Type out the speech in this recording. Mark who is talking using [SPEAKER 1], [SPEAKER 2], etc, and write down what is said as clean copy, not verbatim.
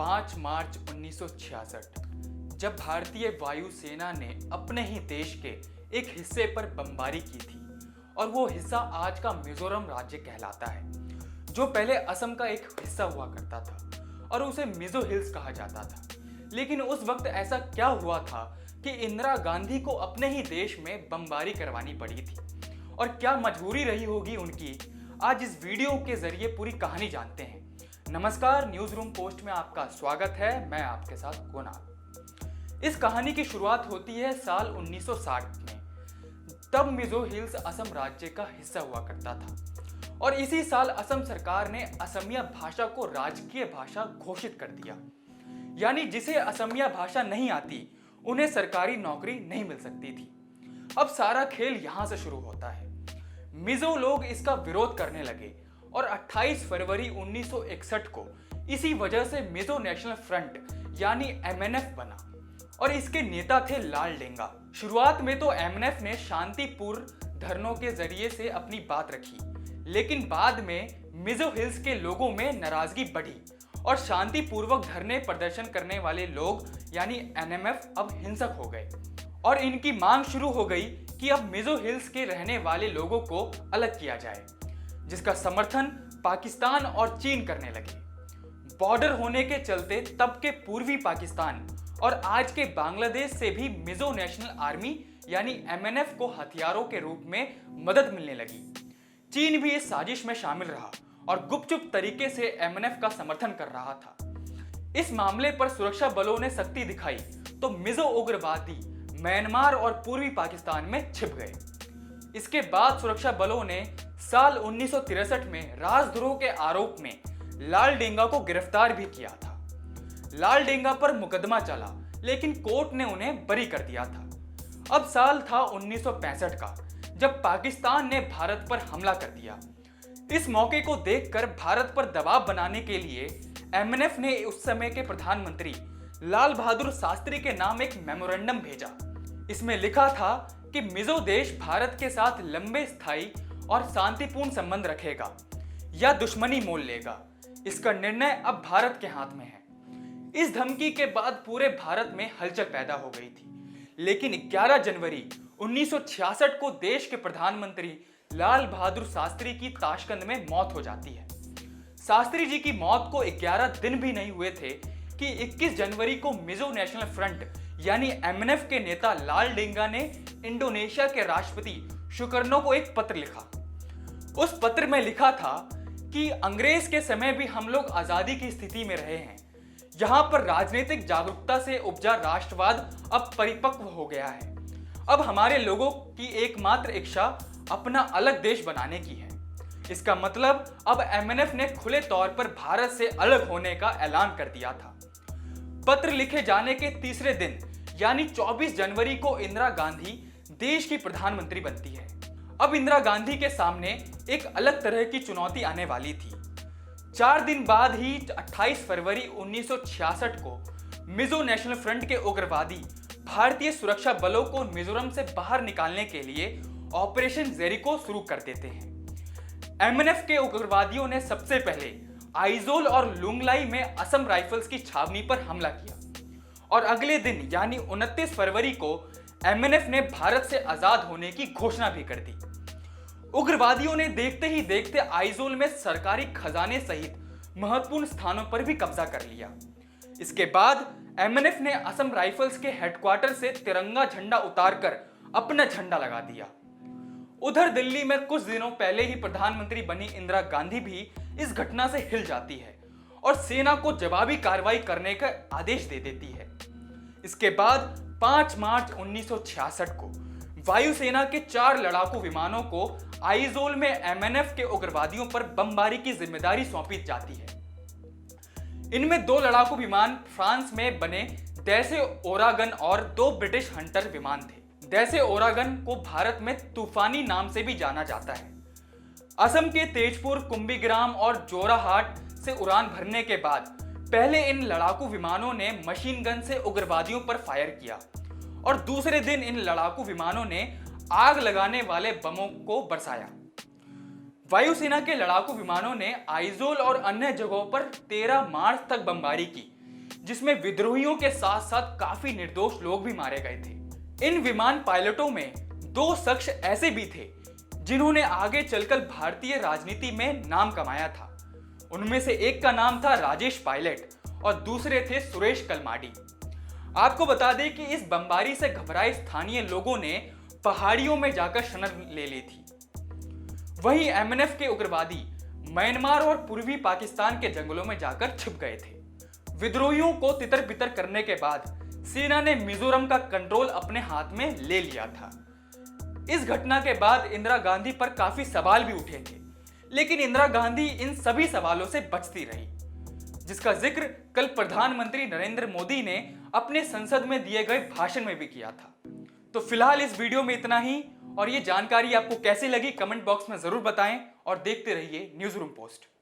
[SPEAKER 1] 5 मार्च 1966 जब भारतीय वायुसेना ने अपने ही देश के एक हिस्से पर बमबारी की थी और वो हिस्सा आज का मिजोरम राज्य कहलाता है, जो पहले असम का एक हिस्सा हुआ करता था और उसे मिजो हिल्स कहा जाता था। लेकिन उस वक्त ऐसा क्या हुआ था कि इंदिरा गांधी को अपने ही देश में बमबारी करवानी पड़ी थी और क्या मजबूरी रही होगी उनकी। आज इस वीडियो के जरिए पूरी कहानी जानते हैं। नमस्कार, न्यूज रूम पोस्ट में आपका स्वागत है। मैं आपके साथ कुणाल। इस कहानी की शुरुआत होती है साल 1960 में। तब मिजो हिल्स असम राज्य का हिस्सा हुआ करता था और इसी साल असम सरकार ने असमिया भाषा को राजकीय भाषा घोषित कर दिया। यानी जिसे असमिया भाषा नहीं आती उन्हें सरकारी नौकरी नहीं मिल सकती थी। अब सारा खेल यहां से शुरू होता है। मिजो लोग इसका विरोध करने लगे और 28 फरवरी 1961 को इसी वजह से मिजो नेशनल फ्रंट यानी MNF बना और इसके नेता थे लाल डेंगा। शुरुआत में तो MNF ने शांतिपूर्ण धरनों के जरिए से अपनी बात रखी, लेकिन बाद में मिजो हिल्स के लोगों में नाराजगी बढ़ी और शांतिपूर्वक धरने प्रदर्शन करने वाले लोग यानी NMF अब हिंसक हो गए और इनकी मांग शुरू हो गई कि अब मिजो हिल्स के रहने वाले लोगों को अलग किया जाए, जिसका समर्थन पाकिस्तान और चीन करने लगे। बॉर्डर होने के चलते तब के पूर्वी पाकिस्तान और आज के बांग्लादेश से भी मिजो नेशनल आर्मी यानी MNF को हथियारों के रूप में मदद मिलने लगी। चीन भी इस साजिश में शामिल रहा और गुपचुप तरीके से MNF का समर्थन कर रहा था। इस मामले पर सुरक्षा बलों ने सख्ती दिखाई तो मिजो उग्रवादी म्यांमार और पूर्वी पाकिस्तान में छिप गए। इसके बाद सुरक्षा बलों ने साल 1963 में राजद्रोह के आरोप में लाल डेंगा को गिरफ्तार भी किया था। लाल डेंगा पर मुकदमा चला, लेकिन कोर्ट ने उन्हें बरी कर दिया था। अब साल था 1965 का, जब पाकिस्तान ने भारत पर हमला कर दिया। इस मौके को देखकर भारत पर दबाव बनाने के लिए MNF ने उस समय के प्रधानमंत्री लाल बहादुर शास्त्री के नाम एक मेमोरेंडम भेजा। इसमें लिखा था कि मिजो देश भारत के साथ लंबे स्थायी और शांतिपूर्ण संबंध रखेगा या दुश्मनी मोल लेगा। इसका निर्णय अब भारत के हाथ में है। इस धमकी के बाद पूरे भारत में हलचल पैदा हो गई थी। लेकिन 11 जनवरी 1966 को देश के प्रधानमंत्री लाल बहादुर शास्त्री की ताशकंद में मौत हो जाती है। शास्त्री जी की मौत को 11 दिन भी नहीं हुए थे कि 21 जनवरी को मिजो नेशनल फ्रंट यानी MNF के नेता लाल डेंगा ने इंडोनेशिया के राष्ट्रपति सुकर्नो को एक पत्र लिखा। उस पत्र में लिखा था कि अंग्रेज के समय भी हम लोग आजादी की स्थिति में रहे हैं। यहाँ पर राजनीतिक जागरूकता से उपजा राष्ट्रवाद अब परिपक्व हो गया है। अब हमारे लोगों की एकमात्र इच्छा अपना अलग देश बनाने की है। इसका मतलब अब MNF ने खुले तौर पर भारत से अलग होने का ऐलान कर दिया था। पत्र लिखे जाने के तीसरे दिन यानी 24 जनवरी को इंदिरा गांधी देश की प्रधानमंत्री बनती है। अब इंदिरा गांधी के सामने एक अलग तरह की चुनौती आने वाली थी। 4 दिन बाद ही 28 फरवरी 1966 को मिजो नेशनल फ्रंट के उग्रवादी भारतीय सुरक्षा बलों को मिजोरम से बाहर निकालने के लिए ऑपरेशन जेरिको शुरू कर देते हैं। MNF के उग्रवादियों ने सबसे पहले आइजोल और लुंगलाई में असम राइफल्स की छावनी पर हमला किया और अगले दिन यानी 29 फरवरी को MNF ने भारत से आजाद होने की घोषणा भी कर दी। उग्रवादियों ने देखते ही देखते आइजोल में सरकारी खजाने सहित महत्वपूर्ण स्थानों पर भी कब्जा कर लिया। इसके बाद MNF ने असम राइफल्स के हेडक्वार्टर से तिरंगा झंडा उतारकर अपना झंडा लगा दिया। उधर दिल्ली में कुछ दिनों पहले ही प्रधानमंत्री बनी इंदिरा गांधी भी इस घटना से हिल जाती है और सेना को जवाबी कार्रवाई करने का आदेश दे देती है। इसके बाद 5 मार्च 1966 को वायुसेना के 4 लड़ाकू विमानों को आइजोल में MNF के उग्रवादियों पर बमबारी की जिम्मेदारी सौंपी जाती है। इनमें 2 लड़ाकू विमान फ्रांस में बने दैसे ओरागन और 2 ब्रिटिश हंटर विमान थे। दैसे ओरागन को भारत में तूफानी नाम से भी जाना जाता है। असम के तेजपुर, कुंभीग्राम और जोराहाट से उड़ान भरने के बाद पहले इन लड़ाकू विमानों ने मशीन गन से उग्रवादियों पर फायर किया और दूसरे दिन इन लड़ाकू विमानों ने आग लगाने वाले बमों को बरसाया। वायुसेना के लड़ाकू विमानों ने आइजोल और अन्य जगहों पर 13 मार्च तक बमबारी की। जिसमें विद्रोहियों के साथ साथ काफी निर्दोष लोग भी मारे गए थे। इन विमान पायलटों में 2 शख्स ऐसे भी थे जिन्होंने आगे चलकर भारतीय राजनीति में नाम कमाया था। उनमें से एक का नाम था राजेश पायलट और दूसरे थे सुरेश कलमाडी। आपको बता दें कि इस बमबारी से घबराए स्थानीय लोगों ने पहाड़ियों में जाकर शरण ले ली थी। वहीं एमएनएफ के उग्रवादी म्यांमार और पूर्वी पाकिस्तान के जंगलों में जाकर छिप गए थे। विद्रोहियों को तितर बितर करने के बाद सेना ने मिजोरम का कंट्रोल अपने हाथ में ले लिया था। इस घटना के बाद इंदिरा गांधी पर काफी सवाल भी उठे थे, लेकिन इंदिरा गांधी इन सभी सवालों से बचती रही, जिसका जिक्र कल प्रधानमंत्री नरेंद्र मोदी ने अपने संसद में दिए गए भाषण में भी किया था। तो फिलहाल इस वीडियो में इतना ही, और ये जानकारी आपको कैसी लगी कमेंट बॉक्स में जरूर बताएं और देखते रहिए न्यूज़ रूम पोस्ट।